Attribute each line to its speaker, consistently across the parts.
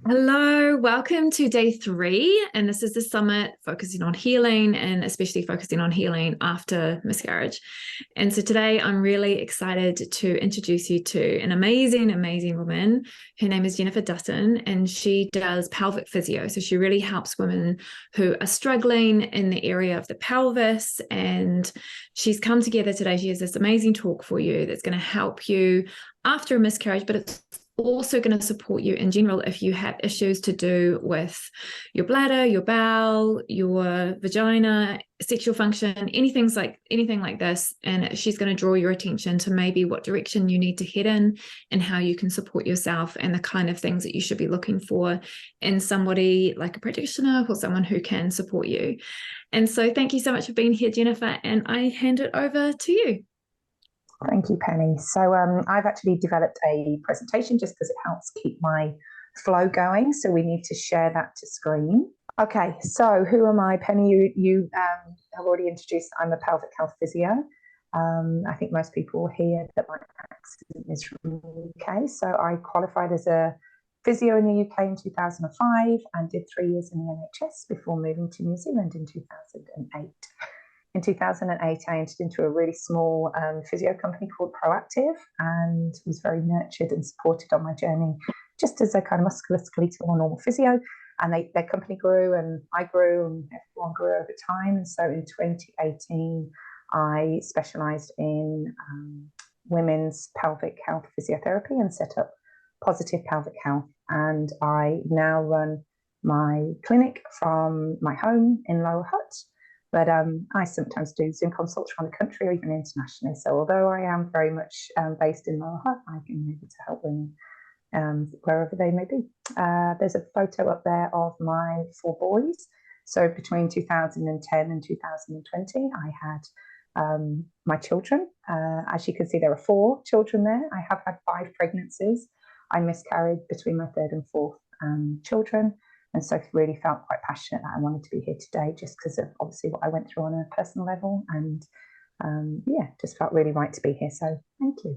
Speaker 1: Hello, welcome to day 3. And this is the summit focusing on healing and especially focusing on healing after miscarriage. And so today I'm really excited to introduce you to an amazing, amazing woman. Her name is Jennifer Dutton, and she does pelvic physio. So she really helps women who are struggling in the area of the pelvis. And she's come together today. She has this amazing talk for you that's going to help you after a miscarriage, but it's also going to support you in general if you have issues to do with your bladder, your bowel, your vagina, sexual function, anything like this. And she's going to draw your attention to maybe what direction you need to head in and how you can support yourself and the kind of things that you should be looking for in somebody like a practitioner or someone who can support you. And so thank you so much for being here, Jennifer, and I hand it over to you.
Speaker 2: Thank you, Penny. So I've actually developed a presentation just because it helps keep my flow going. So we need to share that to screen. Okay, so who am I? Penny, you have already introduced. I'm a pelvic health physio. I think most people hear that my accent is from the UK. So I qualified as a physio in the UK in 2005 and did 3 years in the NHS before moving to New Zealand in 2008. In 2008, I entered into a really small physio company called Proactive and was very nurtured and supported on my journey, just as a kind of musculoskeletal or normal physio. And their company grew and I grew and everyone grew over time. And so in 2018, I specialised in women's pelvic health physiotherapy and set up Positive Pelvic Health. And I now run my clinic from my home in Lower Hutt. But I sometimes do Zoom consults around the country or even internationally. So although I am very much based in Lower Hutt, I can be able to help women wherever they may be. There's a photo up there of my 4 boys. So between 2010 and 2020, I had my children. As you can see, there are 4 children there. I have had 5 pregnancies. I miscarried between my 3rd and 4th children. And so really felt quite passionate that I wanted to be here today just because of obviously what I went through on a personal level. And yeah, just felt really right to be here. So thank you.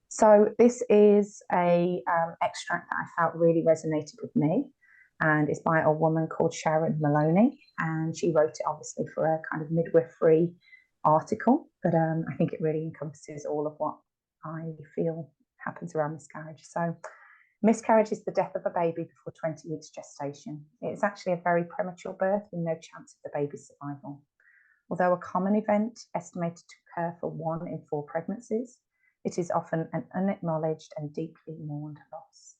Speaker 2: So this is a extract that I felt really resonated with me. And it's by a woman called Sharon Maloney. And she wrote it obviously for a kind of midwifery article. But I think it really encompasses all of what I feel happens around miscarriage. So miscarriage is the death of a baby before 20 weeks gestation. It's actually a very premature birth with no chance of the baby's survival. Although a common event estimated to occur for 1 in 4 pregnancies, it is often an unacknowledged and deeply mourned loss.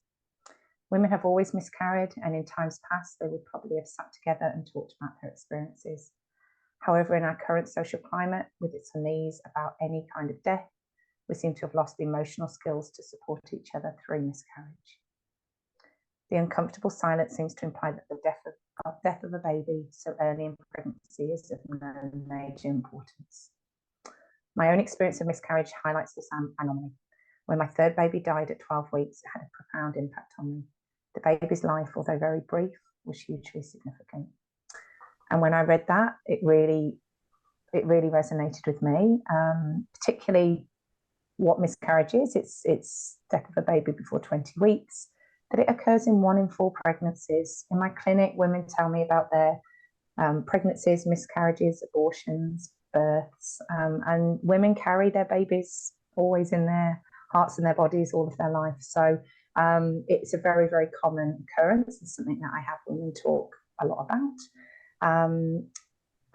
Speaker 2: Women have always miscarried, and in times past, they would probably have sat together and talked about their experiences. However, in our current social climate, with its unease about any kind of death, we seem to have lost the emotional skills to support each other through miscarriage. The uncomfortable silence seems to imply that the death of a baby so early in pregnancy is of no major importance. My own experience of miscarriage highlights this anomaly. When my 3rd baby died at 12 weeks, it had a profound impact on me. The baby's life, although very brief, was hugely significant. And when I read that, it really resonated with me, particularly what miscarriage is. It's death of a baby before 20 weeks, that it occurs in 1 in 4 pregnancies. In my clinic, women tell me about their pregnancies, miscarriages, abortions, births, and women carry their babies always in their hearts and their bodies all of their life. So it's a very, very common occurrence. It's something that I have women talk a lot about.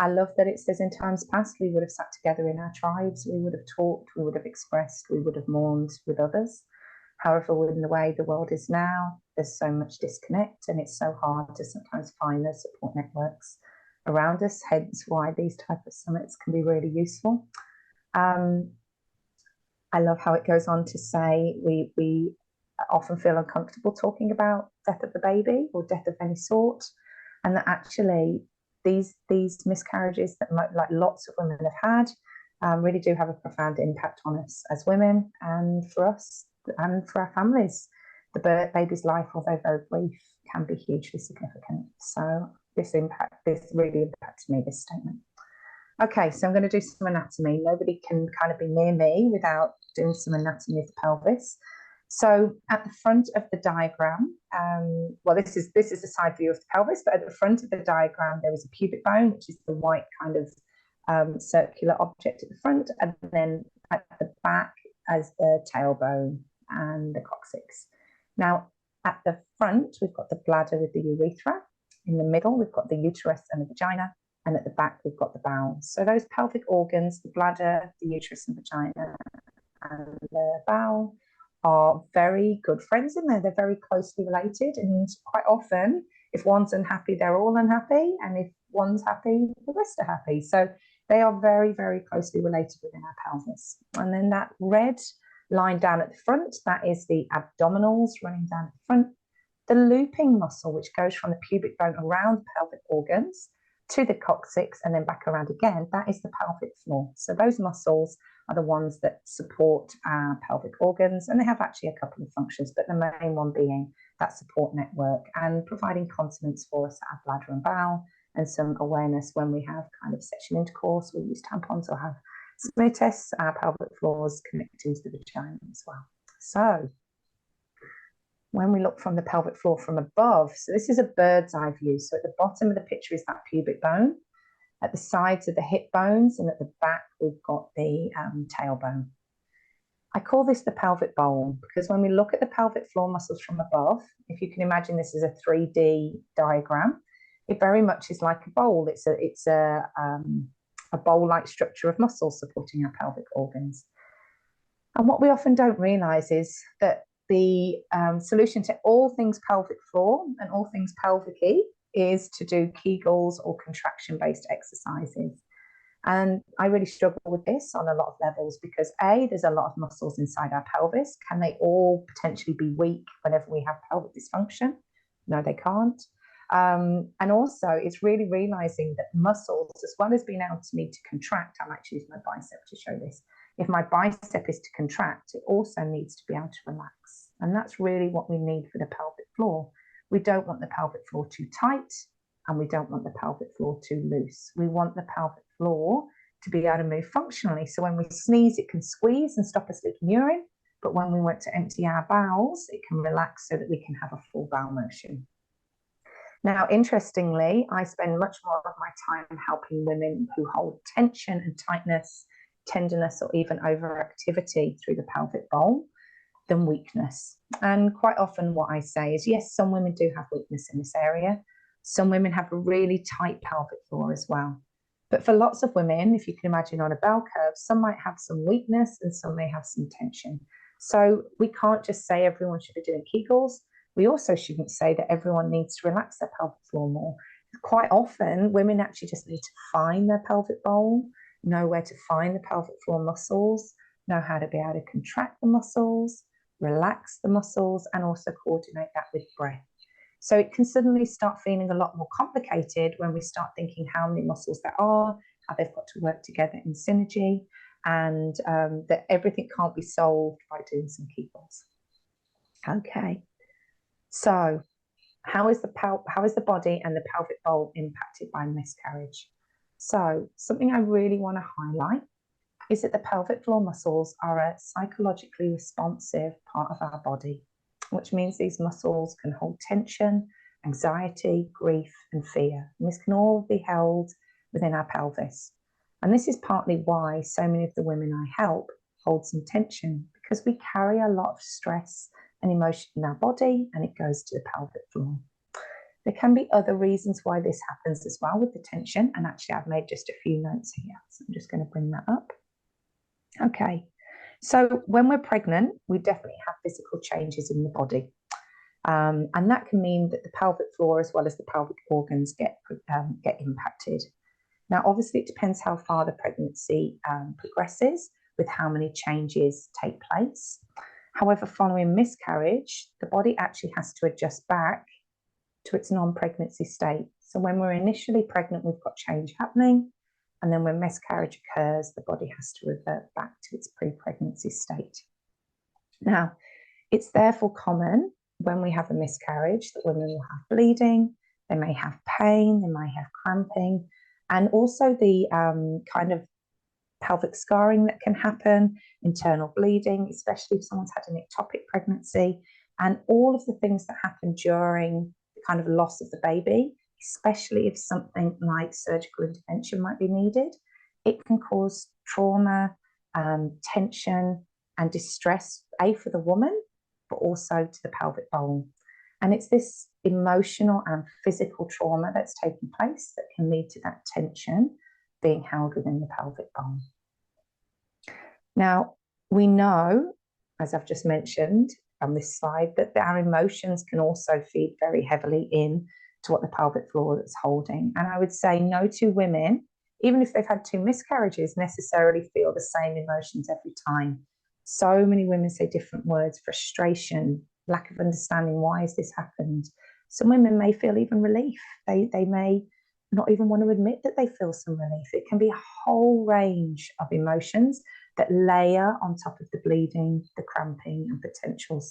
Speaker 2: I love that it says in times past, we would have sat together in our tribes, we would have talked, we would have expressed, we would have mourned with others. However, in the way the world is now, there's so much disconnect and it's so hard to sometimes find those support networks around us, hence why these type of summits can be really useful. I love how it goes on to say we often feel uncomfortable talking about death of the baby or death of any sort, and that actually these miscarriages that like lots of women have had really do have a profound impact on us as women and for us and for our families. The baby's life, although very brief, can be hugely significant. So this really impacted me, this statement. Okay, so I'm going to do some anatomy. Nobody can kind of be near me without doing some anatomy of the pelvis. So at the front of the diagram, well, this is a side view of the pelvis, but at the front of the diagram, there is a pubic bone, which is the white kind of circular object at the front, and then at the back as the tailbone and the coccyx. Now, at the front, we've got the bladder with the urethra. In the middle, we've got the uterus and the vagina, and at the back, we've got the bowels. So those pelvic organs, the bladder, the uterus and vagina, and the bowel, are very good friends in there. They're very closely related, and quite often, if one's unhappy, they're all unhappy, and if one's happy, the rest are happy. So they are very, very closely related within our pelvis. And then that red line down at the front, that is the abdominals running down at the front. The looping muscle, which goes from the pubic bone around the pelvic organs to the coccyx and then back around again, that is the pelvic floor. So those muscles are the ones that support our pelvic organs, and they have actually a couple of functions, but the main one being that support network and providing continence for us at our bladder and bowel, and some awareness when we have kind of sexual intercourse, we use tampons or have smear tests, our pelvic floors connecting to the vagina as well. So when we look from the pelvic floor from above, so this is a bird's eye view. So at the bottom of the picture is that pubic bone. At the sides are the hip bones, and at the back we've got the tailbone. I call this the pelvic bowl because when we look at the pelvic floor muscles from above, if you can imagine this as a 3D diagram, it very much is like a bowl. It's a bowl-like structure of muscles supporting our pelvic organs. And what we often don't realize is that the solution to all things pelvic floor and all things pelvic-y is to do Kegels or contraction-based exercises. And I really struggle with this on a lot of levels because A, there's a lot of muscles inside our pelvis. Can they all potentially be weak whenever we have pelvic dysfunction? No, they can't. And also it's really realizing that muscles, as well as being able to need to contract, I'll actually use my bicep to show this. If my bicep is to contract, it also needs to be able to relax. And that's really what we need for the pelvic floor. We don't want the pelvic floor too tight, and we don't want the pelvic floor too loose. We want the pelvic floor to be able to move functionally. So when we sneeze, it can squeeze and stop us leaking urine. But when we want to empty our bowels, it can relax so that we can have a full bowel motion. Now, interestingly, I spend much more of my time helping women who hold tension and tightness, tenderness, or even overactivity through the pelvic bowl than weakness. And quite often what I say is, yes, some women do have weakness in this area. Some women have a really tight pelvic floor as well. But for lots of women, if you can imagine on a bell curve, some might have some weakness and some may have some tension. So we can't just say everyone should be doing Kegels. We also shouldn't say that everyone needs to relax their pelvic floor more. Quite often, women actually just need to find their pelvic bowl, know where to find the pelvic floor muscles, know how to be able to contract the muscles, relax the muscles, and also coordinate that with breath. So it can suddenly start feeling a lot more complicated when we start thinking how many muscles there are, how they've got to work together in synergy, and that everything can't be solved by doing some Kegels. Okay, so how is the body and the pelvic bowl impacted by miscarriage? So something I really want to highlight is that the pelvic floor muscles are a psychologically responsive part of our body, which means these muscles can hold tension, anxiety, grief, and fear. And this can all be held within our pelvis. And this is partly why so many of the women I help hold some tension, because we carry a lot of stress and emotion in our body, and it goes to the pelvic floor. There can be other reasons why this happens as well with the tension, and actually I've made just a few notes here, so I'm just going to bring that up. Okay, so when we're pregnant, we definitely have physical changes in the body, and that can mean that the pelvic floor as well as the pelvic organs get impacted. Now, obviously, it depends how far the pregnancy progresses with how many changes take place. However, following miscarriage, the body actually has to adjust back to its non-pregnancy state. So when we're initially pregnant, we've got change happening. And then when miscarriage occurs, the body has to revert back to its pre-pregnancy state. Now, it's therefore common when we have a miscarriage that women will have bleeding, they may have pain, they may have cramping, and also the kind of pelvic scarring that can happen, internal bleeding, especially if someone's had an ectopic pregnancy, and all of the things that happen during the kind of loss of the baby, especially if something like surgical intervention might be needed. It can cause trauma, tension, and distress, for the woman, but also to the pelvic bowl. And it's this emotional and physical trauma that's taking place that can lead to that tension being held within the pelvic bowl. Now, we know, as I've just mentioned on this slide, that our emotions can also feed very heavily in to what the pelvic floor is holding. And I would say no two women, even if they've had 2 miscarriages, necessarily feel the same emotions every time. So many women say different words: frustration, lack of understanding, why has this happened? Some women may feel even relief. They may not even want to admit that they feel some relief. It can be a whole range of emotions that layer on top of the bleeding, the cramping, and potential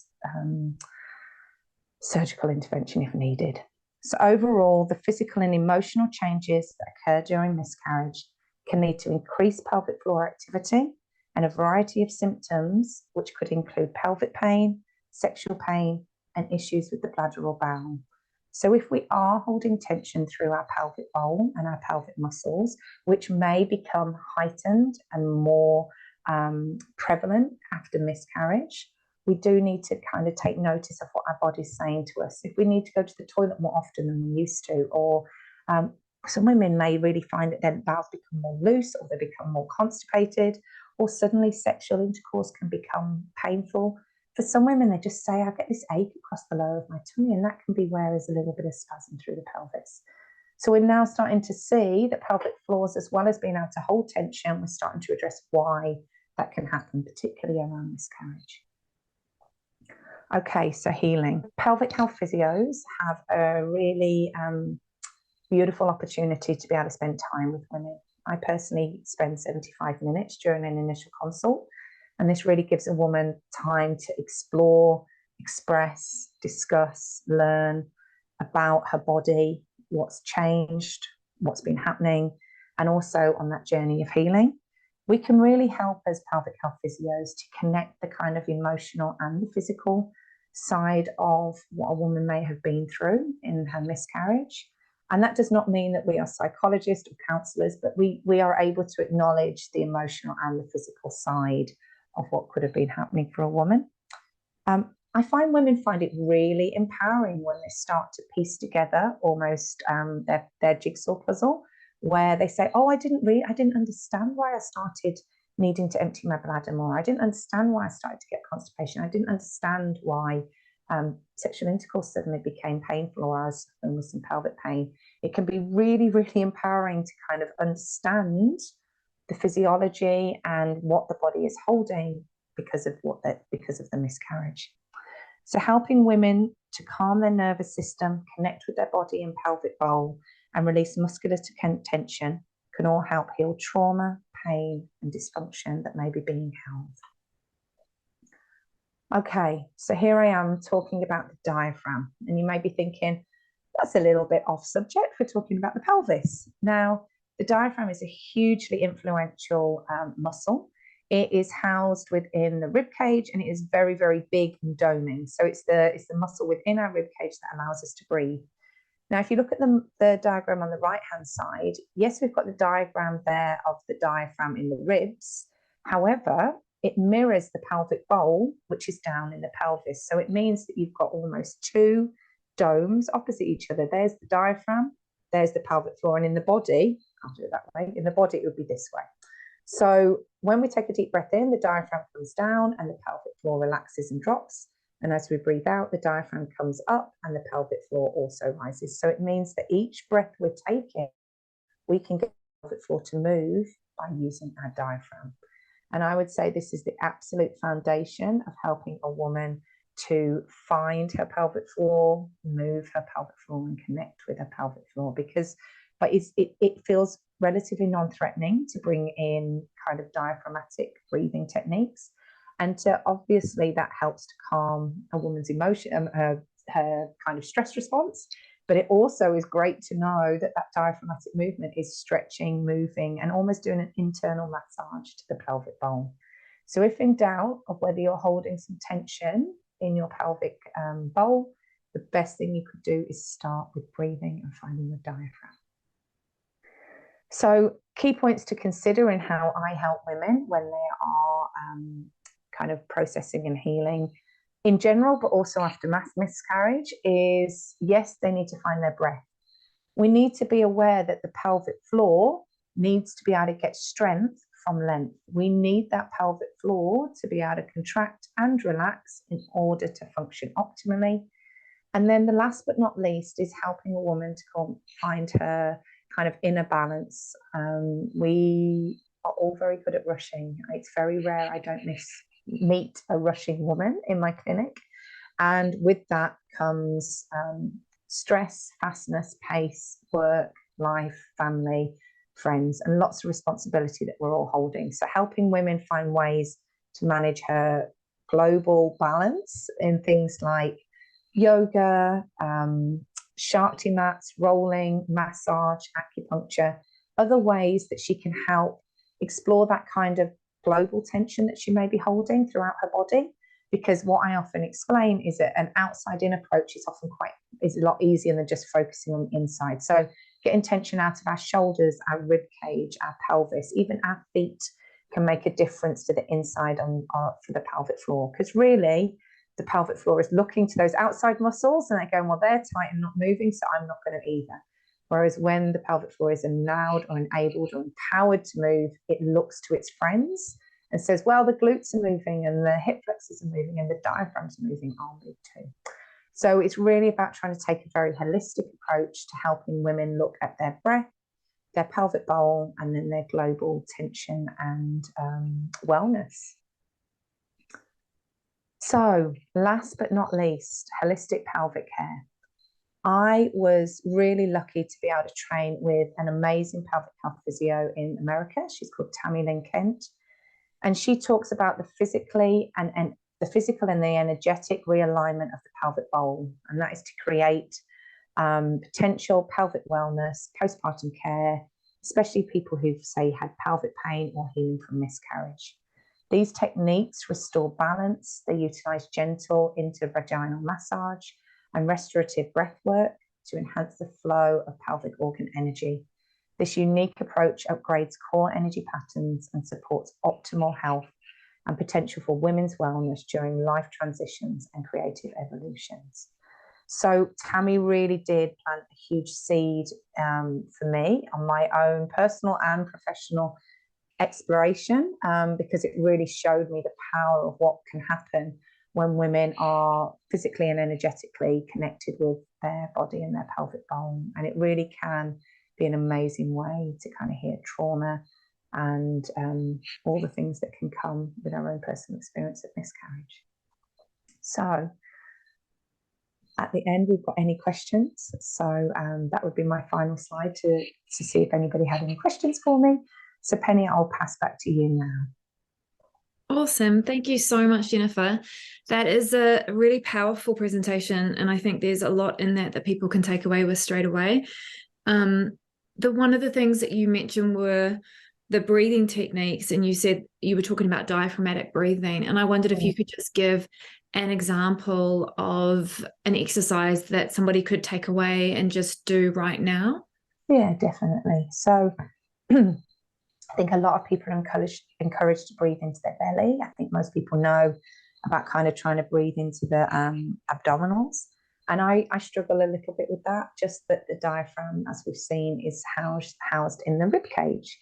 Speaker 2: surgical intervention if needed. So overall, the physical and emotional changes that occur during miscarriage can lead to increased pelvic floor activity and a variety of symptoms, which could include pelvic pain, sexual pain, and issues with the bladder or bowel. So if we are holding tension through our pelvic bowl and our pelvic muscles, which may become heightened and more prevalent after miscarriage, we do need to kind of take notice of what our body's saying to us. If we need to go to the toilet more often than we used to, or some women may really find that their bowels become more loose, or they become more constipated, or suddenly sexual intercourse can become painful. For some women, they just say, I get this ache across the lower of my tummy, and that can be where there's a little bit of spasm through the pelvis. So we're now starting to see that pelvic floors, as well as being able to hold tension, we're starting to address why that can happen, particularly around miscarriage. Okay, so healing. Pelvic health physios have a really beautiful opportunity to be able to spend time with women. I personally spend 75 minutes during an initial consult, and this really gives a woman time to explore, express, discuss, learn about her body, what's changed, what's been happening, and also on that journey of healing. We can really help as pelvic health physios to connect the kind of emotional and the physical side of what a woman may have been through in her miscarriage. And that does not mean that we are psychologists or counsellors, but we are able to acknowledge the emotional and the physical side of what could have been happening for a woman. I find women find it really empowering when they start to piece together almost their jigsaw puzzle, where they say, oh, I didn't understand why I started needing to empty my bladder more. I didn't understand why I started to get constipation. I didn't understand why sexual intercourse suddenly became painful, or I was suffering with some pelvic pain. It can be really, really empowering to kind of understand the physiology and what the body is holding because of the miscarriage. So helping women to calm their nervous system, connect with their body and pelvic bowl, and release muscular tension can all help heal trauma, pain, and dysfunction that may be being held. Okay, so here I am talking about the diaphragm, and you may be thinking, that's a little bit off subject. We're talking about the pelvis. Now, the diaphragm is a hugely influential muscle. It is housed within the rib cage, and it is very, very big and doming. So it's the muscle within our rib cage that allows us to breathe. Now, if you look at the diagram on the right-hand side, yes, we've got the diagram there of the diaphragm in the ribs. However, it mirrors the pelvic bowl, which is down in the pelvis. So it means that you've got almost 2 domes opposite each other. There's the diaphragm, there's the pelvic floor, and in the body, I'll do it that way, in the body it would be this way. So when we take a deep breath in, the diaphragm comes down and the pelvic floor relaxes and drops. And as we breathe out, the diaphragm comes up and the pelvic floor also rises. So it means that each breath we're taking, we can get the pelvic floor to move by using our diaphragm. And I would say this is the absolute foundation of helping a woman to find her pelvic floor, move her pelvic floor, and connect with her pelvic floor, but it feels relatively non-threatening to bring in kind of diaphragmatic breathing techniques. And obviously that helps to calm a woman's emotion, her kind of stress response, But it also is great to know that that diaphragmatic movement is stretching, moving, and almost doing an internal massage to the pelvic bowl. So if in doubt of whether you're holding some tension in your pelvic bowl, the best thing you could do is start with breathing and finding your diaphragm. So key points to consider in how I help women when they are kind of processing and healing in general, but also after miscarriage is, yes, they need to find their breath. We need to be aware that the pelvic floor needs to be able to get strength from length. We need that pelvic floor to be able to contract and relax in order to function optimally. And then the last but not least is helping a woman to find her kind of inner balance. We are all very good at rushing. It's very rare I don't meet a rushing woman in my clinic. And with that comes stress, fastness, pace, work, life, family, friends, and lots of responsibility that we're all holding. So helping women find ways to manage her global balance in things like yoga, Shakti mats, rolling, massage, acupuncture, other ways that she can help explore that kind of global tension that she may be holding throughout her body. Because what I often explain is that an outside-in approach is often is a lot easier than just focusing on the inside. So getting tension out of our shoulders, our rib cage, our pelvis, even our feet can make a difference to the inside for the pelvic floor. Because really, the pelvic floor is looking to those outside muscles and they're going, well, they're tight and not moving, so I'm not going to either. Whereas when the pelvic floor is allowed or enabled or empowered to move, it looks to its friends and says, well, the glutes are moving and the hip flexors are moving and the diaphragms are moving, I'll move too. So it's really about trying to take a very holistic approach to helping women look at their breath, their pelvic bowl, and then their global tension and wellness. So last but not least, holistic pelvic care. I was really lucky to be able to train with an amazing pelvic health physio in America. She's called Tammy Lynn Kent. And she talks about the physical and the energetic realignment of the pelvic bowl. And that is to create potential pelvic wellness, postpartum care, especially people who've, say, had pelvic pain or healing from miscarriage. These techniques restore balance. They utilize gentle intervaginal massage and restorative breath work to enhance the flow of pelvic organ energy. This unique approach upgrades core energy patterns and supports optimal health and potential for women's wellness during life transitions and creative evolutions. So Tammy really did plant a huge seed for me on my own personal and professional exploration, because it really showed me the power of what can happen when women are physically and energetically connected with their body and their pelvic bone. And it really can be an amazing way to kind of heal trauma and all the things that can come with our own personal experience of miscarriage. So at the end, we've got any questions. So that would be my final slide to see if anybody had any questions for me. So Penny, I'll pass back to you now.
Speaker 1: Awesome. Thank you so much, Jennifer. That is a really powerful presentation. And I think there's a lot in that people can take away with straight away. One of the things that you mentioned were the breathing techniques, and you said you were talking about diaphragmatic breathing. And I wondered if you could just give an example of an exercise that somebody could take away and just do right now.
Speaker 2: Yeah, definitely. So I think a lot of people are encouraged to breathe into their belly. I think most people know about kind of trying to breathe into the abdominals. And I struggle a little bit with that, just that the diaphragm, as we've seen, is housed in the rib cage.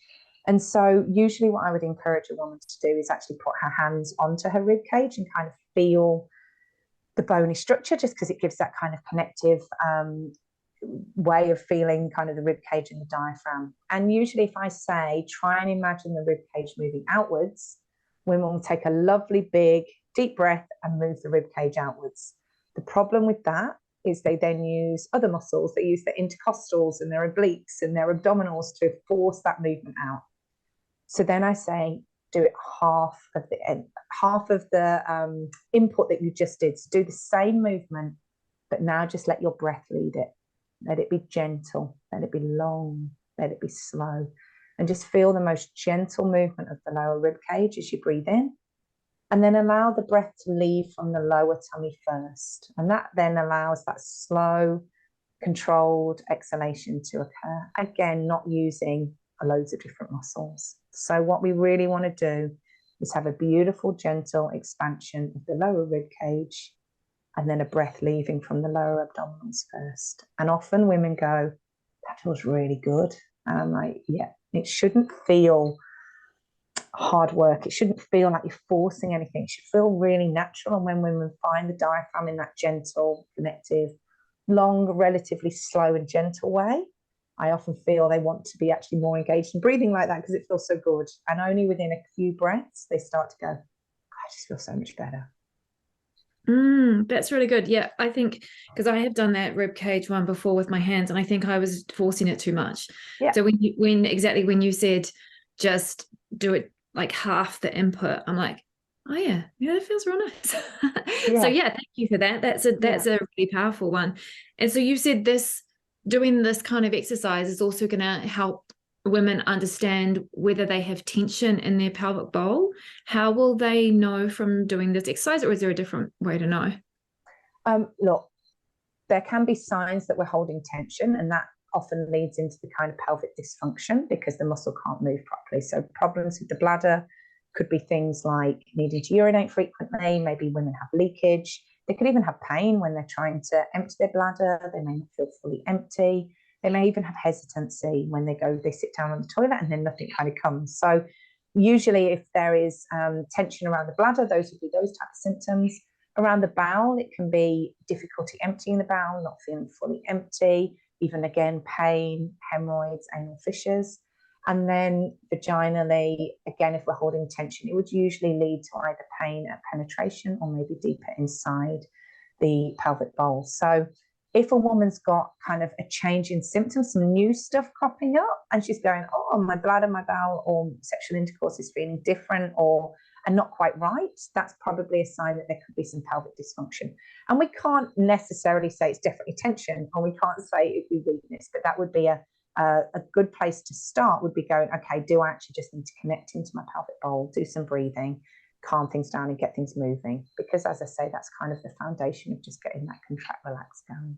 Speaker 2: And so usually what I would encourage a woman to do is actually put her hands onto her rib cage and kind of feel the bony structure, just because it gives that kind of connective way of feeling kind of the rib cage and the diaphragm. And usually if I say, try and imagine the rib cage moving outwards, women will take a lovely big deep breath and move the rib cage outwards. The problem with that is they then use other muscles. They use their intercostals and their obliques and their abdominals to force that movement out. So then I say, do it half of the input that you just did. So do the same movement, but now just let your breath lead it. let it be gentle, let it be long, let it be slow. And just feel the most gentle movement of the lower rib cage as you breathe in. And then allow the breath to leave from the lower tummy first. And that then allows that slow, controlled exhalation to occur. Again, not using loads of different muscles. So what we really want to do is have a beautiful, gentle expansion of the lower rib cage, and then a breath leaving from the lower abdominals first. And often women go, that feels really good. And I'm like, yeah, it shouldn't feel hard work. It shouldn't feel like you're forcing anything. It should feel really natural. And when women find the diaphragm in that gentle, connective, long, relatively slow and gentle way, I often feel they want to be actually more engaged in breathing like that because it feels so good. And only within a few breaths, they start to go, I just feel so much better.
Speaker 1: That's really good. Yeah, I think because I have done that rib cage one before with my hands, and I think I was forcing it too much.
Speaker 2: Yeah.
Speaker 1: So when you said just do it like half the input, I'm like, oh yeah, that feels real nice. So yeah, thank you for that. That's a really powerful one. And so you said doing this kind of exercise is also going to help women understand whether they have tension in their pelvic bowl. How will they know from doing this exercise, or is there a different way to know?
Speaker 2: Look, there can be signs that we're holding tension, and that often leads into the kind of pelvic dysfunction because the muscle can't move properly. So problems with the bladder could be things like needing to urinate frequently. Maybe women have leakage. They could even have pain when they're trying to empty their bladder. They may not feel fully empty. They may even have hesitancy when they sit down on the toilet and then nothing kind of comes. So usually if there is tension around the bladder, those would be those types of symptoms. Around the bowel, it can be difficulty emptying the bowel, not feeling fully empty, even again, pain, hemorrhoids, anal fissures. And then vaginally, again, if we're holding tension, it would usually lead to either pain at penetration or maybe deeper inside the pelvic bowl. So if a woman's got kind of a change in symptoms, some new stuff cropping up, and she's going, oh, my bladder, my bowel, or sexual intercourse is feeling different and not quite right, that's probably a sign that there could be some pelvic dysfunction. And we can't necessarily say it's definitely tension, or we can't say it'd be weakness, but that would be a good place to start, would be going, okay, do I actually just need to connect into my pelvic bowl, do some breathing, calm things down and get things moving? Because as I say, that's kind of the foundation of just getting that contract, relax going.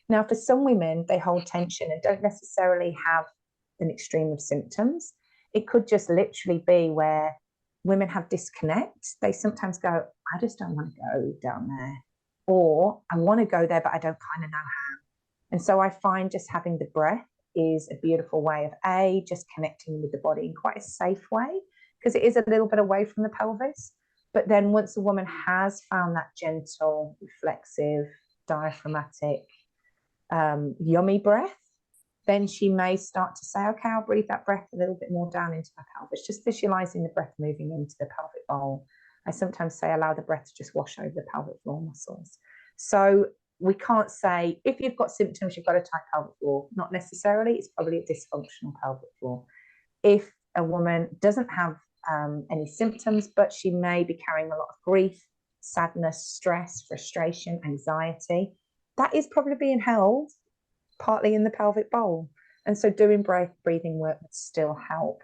Speaker 2: Now, for some women, they hold tension and don't necessarily have an extreme of symptoms. It could just literally be where women have disconnect. They sometimes go, I just don't want to go down there, or I want to go there, but I don't kind of know how. And so I find just having the breath is a beautiful way of just connecting with the body in quite a safe way, because it is a little bit away from the pelvis. But then once a woman has found that gentle, reflexive, diaphragmatic, yummy breath, then she may start to say, okay, I'll breathe that breath a little bit more down into my pelvis, just visualizing the breath moving into the pelvic bowl. I sometimes say allow the breath to just wash over the pelvic floor muscles. So we can't say if you've got symptoms, you've got a tight pelvic floor. Not necessarily. It's probably a dysfunctional pelvic floor. If a woman doesn't have any symptoms, but she may be carrying a lot of grief, sadness, stress, frustration, anxiety, that is probably being held partly in the pelvic bowl. And so doing breathing work would still help.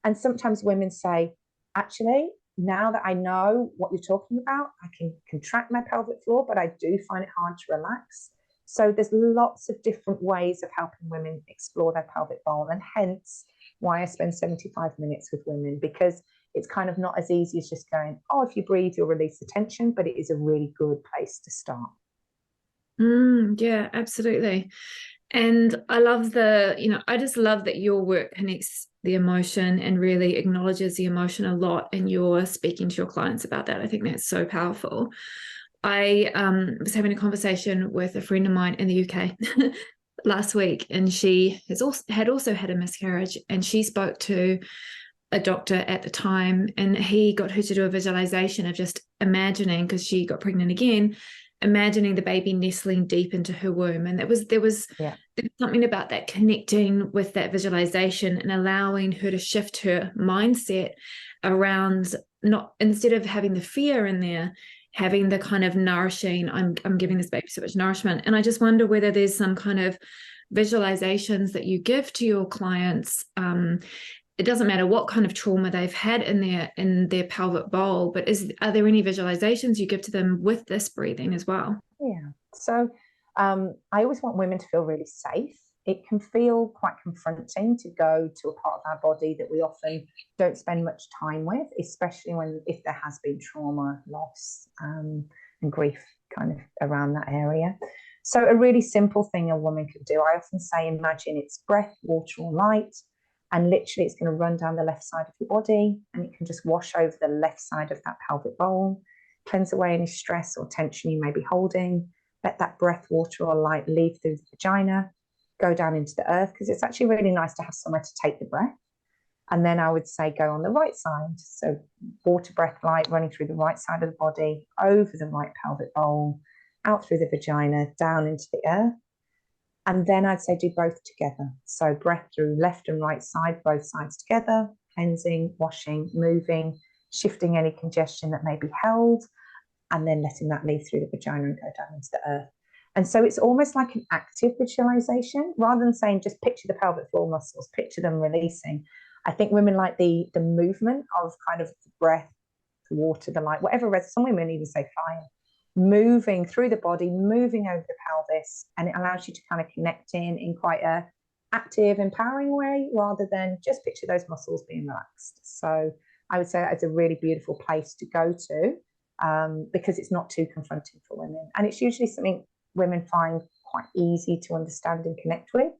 Speaker 2: And sometimes women say, actually, now that I know what you're talking about, I can contract my pelvic floor, but I do find it hard to relax. So there's lots of different ways of helping women explore their pelvic bowl, and hence why I spend 75 minutes with women, because it's kind of not as easy as just going, oh, if you breathe, you'll release the tension, but it is a really good place to start.
Speaker 1: Yeah, absolutely. And I love I just love that your work connects the emotion and really acknowledges the emotion a lot, and you're speaking to your clients about that. I think that's so powerful. I was having a conversation with a friend of mine in the UK last week, and she had also had a miscarriage, and she spoke to a doctor at the time, and he got her to do a visualization of just imagining, because she got pregnant again, imagining the baby nestling deep into her womb. And there was something about that, connecting with that visualization and allowing her to shift her mindset around, not, instead of having the fear in there, having the kind of nourishing, I'm giving this baby so much nourishment. And I just wonder whether there's some kind of visualizations that you give to your clients. It doesn't matter what kind of trauma they've had in their pelvic bowl, but are there any visualizations you give to them with this breathing as well?
Speaker 2: Yeah. So I always want women to feel really safe. It can feel quite confronting to go to a part of our body that we often don't spend much time with, especially if there has been trauma, loss, and grief kind of around that area. So a really simple thing a woman can do, I often say, imagine it's breath, water, or light, and literally it's going to run down the left side of your body, and it can just wash over the left side of that pelvic bowl, cleanse away any stress or tension you may be holding. Let that breath, water, or light leave through the vagina, go down into the earth, because it's actually really nice to have somewhere to take the breath. And then I would say go on the right side. So water, breath, light running through the right side of the body, over the right pelvic bowl, out through the vagina, down into the earth. And then I'd say do both together. So breath through left and right side, both sides together, cleansing, washing, moving, shifting any congestion that may be held, and then letting that leave through the vagina and go down into the earth. And so it's almost like an active visualization, rather than saying just picture the pelvic floor muscles, picture them releasing. I think women like the movement of kind of the breath, the water, the light, whatever. Some women even say fire, moving through the body, moving over the pelvis, and it allows you to kind of connect in quite a active, empowering way, rather than just picture those muscles being relaxed. So I would say that it's a really beautiful place to go to, because it's not too confronting for women, and it's usually something women find quite easy to understand and connect with.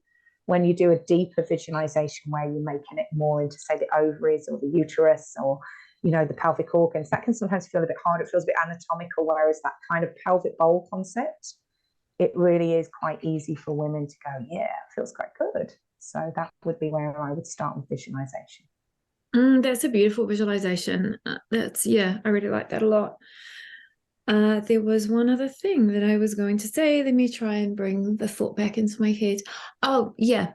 Speaker 2: When you do a deeper visualization where you may connect more into, say, the ovaries or the uterus, or the pelvic organs, that can sometimes feel a bit hard. It feels a bit anatomical, whereas that kind of pelvic bowl concept, it really is quite easy for women to go, yeah, it feels quite good. So that would be where I would start with visualization.
Speaker 1: That's a beautiful visualization. I really like that a lot. There was one other thing that I was going to say. Let me try and bring the thought back into my head. Oh, yeah.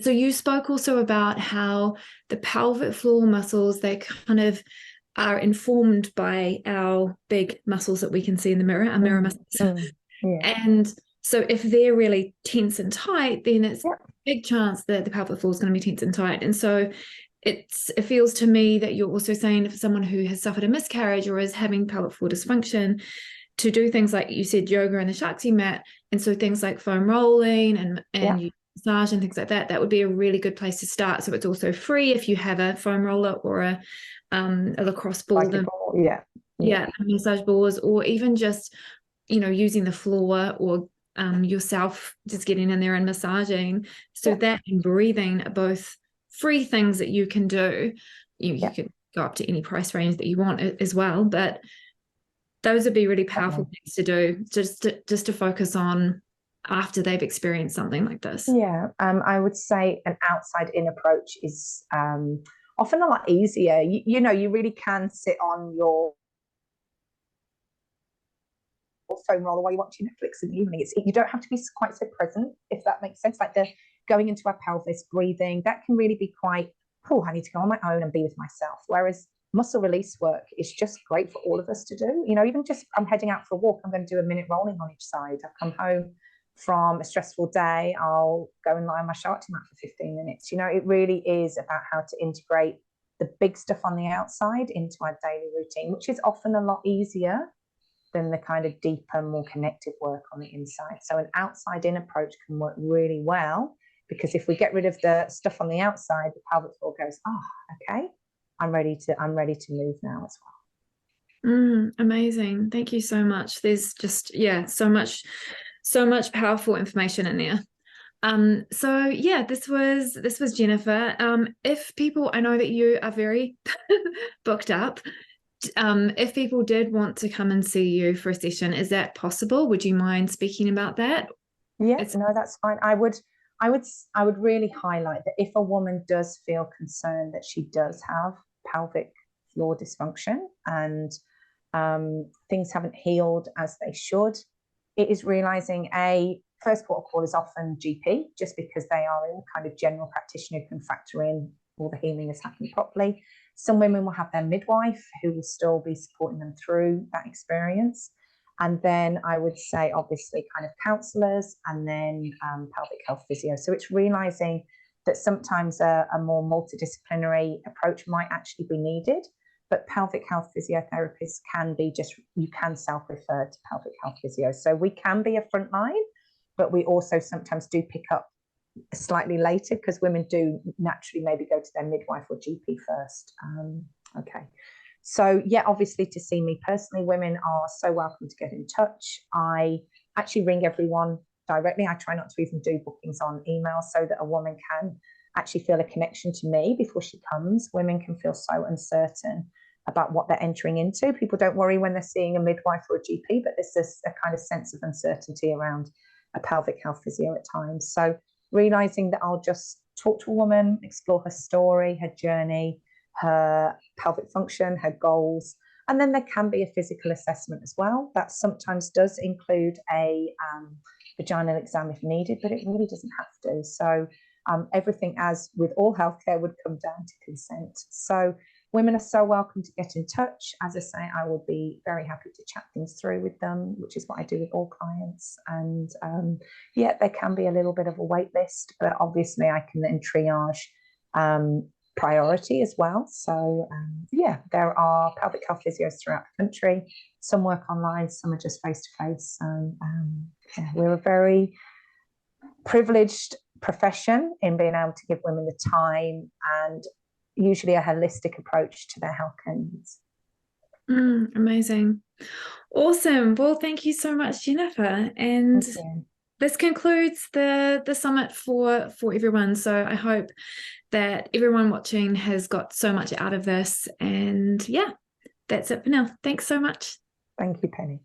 Speaker 1: So you spoke also about how the pelvic floor muscles, they kind of are informed by our big muscles that we can see in the mirror, our mirror muscles.
Speaker 2: Yeah.
Speaker 1: And so if they're really tense and tight, then it's a big chance that the pelvic floor is going to be tense and tight. And so it feels to me that you're also saying for someone who has suffered a miscarriage or is having pelvic floor dysfunction, to do things like you said, yoga and the Shakti mat. And so things like foam rolling and massage and things like that, that would be a really good place to start. So it's also free if you have a foam roller or a lacrosse ball. Massage balls, or even just, using the floor, or yourself just getting in there and massaging. So that and breathing are both free things that you can do. You could go up to any price range that you want as well, but those would be really powerful things to do, just to focus on after they've experienced something like this.
Speaker 2: I would say an outside-in approach is often a lot easier. You really can sit on your foam roller while you're watching Netflix in the evening. You don't have to be quite so present, if that makes sense. Like the going into our pelvis, breathing, that can really be quite, I need to go on my own and be with myself. Whereas muscle release work is just great for all of us to do. Even just I'm heading out for a walk, I'm going to do a minute rolling on each side. I've come home from a stressful day, I'll go and lie on my Shakti mat for 15 minutes. It really is about how to integrate the big stuff on the outside into our daily routine, which is often a lot easier than the kind of deeper, more connective work on the inside. So an outside-in approach can work really well, because if we get rid of the stuff on the outside, the pelvic floor goes, okay, I'm ready to move now as
Speaker 1: well. Amazing. Thank you so much. There's just, so much powerful information in there. This was Jennifer. If people, I know that you are very booked up. If people did want to come and see you for a session, is that possible? Would you mind speaking about that?
Speaker 2: Yes, no, that's fine. I would really highlight that if a woman does feel concerned that she does have pelvic floor dysfunction and things haven't healed as they should, it is realizing first port of call is often GP, just because they are a kind of general practitioner who can factor in all the healing has happened properly. Some women will have their midwife who will still be supporting them through that experience. And then I would say, obviously, kind of counsellors, and then pelvic health physio. So it's realising that sometimes a more multidisciplinary approach might actually be needed, but pelvic health physiotherapists can be you can self-refer to pelvic health physio. So we can be a frontline, but we also sometimes do pick up slightly later because women do naturally maybe go to their midwife or GP first. Okay. So yeah, obviously to see me personally, women are so welcome to get in touch. I actually ring everyone directly. I try not to even do bookings on email so that a woman can actually feel a connection to me before she comes. Women can feel so uncertain about what they're entering into. People don't worry when they're seeing a midwife or a GP, but there's this a kind of sense of uncertainty around a pelvic health physio at times. So realizing that I'll just talk to a woman, explore her story, her journey, her pelvic function, her goals, and then there can be a physical assessment as well. That sometimes does include a vaginal exam if needed, but it really doesn't have to. So everything, as with all healthcare, would come down to consent. So women are so welcome to get in touch. As I say, I will be very happy to chat things through with them, which is what I do with all clients. And yeah, there can be a little bit of a wait list, but obviously I can then triage priority as well. So yeah, there are pelvic health physios throughout the country. Some work online, some are just face-to-face. So yeah, we're a very privileged profession in being able to give women the time and usually a holistic approach to their healthcare needs.
Speaker 1: Amazing. Awesome. Well, thank you so much, Jennifer. And this concludes the summit for everyone. So I hope that everyone watching has got so much out of this. And yeah, that's it for now. Thanks so much.
Speaker 2: Thank you, Penny.